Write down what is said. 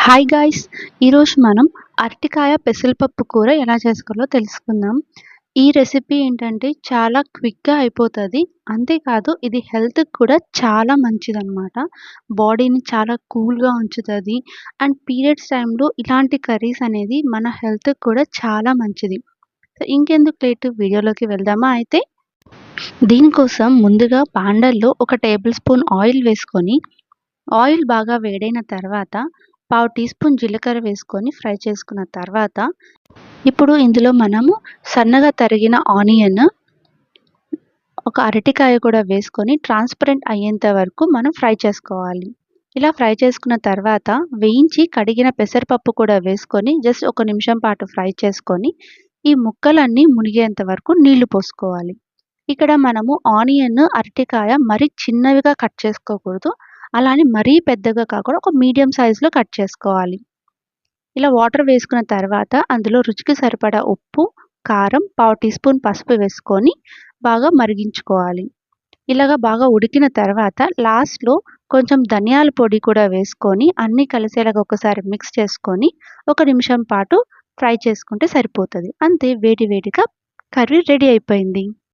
Hi guys! ఈరోజు మనం అరటికాయ పెసరపప్పు కూర ఎలా చేసుకోవాలో తెలుసుకుందాం. ఈ రెసిపీ ఏంటంటే చాలా క్విక్‌గా అయిపోతది. అంతేకాదు ఇది హెల్త్‌కి కూడా చాలా మంచిదనమాట. బాడీని చాలా కూల్‌గా ఉంచుతది. అండ్ పీరియడ్స్ టైంలో ఇలాంటి కర్రీస్ అనేది మన హెల్త్‌కి కూడా చాలా మంచిది. సో, ఇంకెందుకు లేటు వీడియోలోకి వెళ్దామా అయితే? దీనికోసం ముందుగా బాండల్లో ఒక టేబుల్ స్పూన్ ఆయిల్ వేసుకొని, ఆయిల్ బాగా వేడైన తర్వాత పావు టీ స్పూన్ జీలకర్ర వేసుకొని ఫ్రై చేసుకున్న తర్వాత, ఇప్పుడు ఇందులో మనము సన్నగా తరిగిన ఆనియన్, ఒక అరటికాయ కూడా వేసుకొని ట్రాన్స్పరెంట్ అయ్యేంత వరకు మనం ఫ్రై చేసుకోవాలి. ఇలా ఫ్రై చేసుకున్న తర్వాత వేయించి కడిగిన పెసరపప్పు కూడా వేసుకొని జస్ట్ ఒక నిమిషం పాటు ఫ్రై చేసుకొని, ఈ ముక్కలన్నీ మునిగేంత వరకు నీళ్లు పోసుకోవాలి. ఇక్కడ మనము ఆనియన్, అరటికాయ మరీ చిన్నవిగా కట్ చేసుకోకూడదు. అలానే మరీ పెద్దగా కాకుండా ఒక మీడియం సైజులో కట్ చేసుకోవాలి. ఇలా వాటర్ వేసుకున్న తర్వాత అందులో రుచికి సరిపడా ఉప్పు, కారం, పావు టీ స్పూన్ పసుపు వేసుకొని బాగా మరిగించుకోవాలి. ఇలాగ బాగా ఉడికిన తర్వాత లాస్ట్‌లో కొంచెం ధనియాల పొడి కూడా వేసుకొని అన్నీ కలిసేలాగా ఒకసారి మిక్స్ చేసుకొని ఒక నిమిషం పాటు ఫ్రై చేసుకుంటే సరిపోతది. అంతే, వేడి వేడిగా కర్రీ రెడీ అయిపోయింది.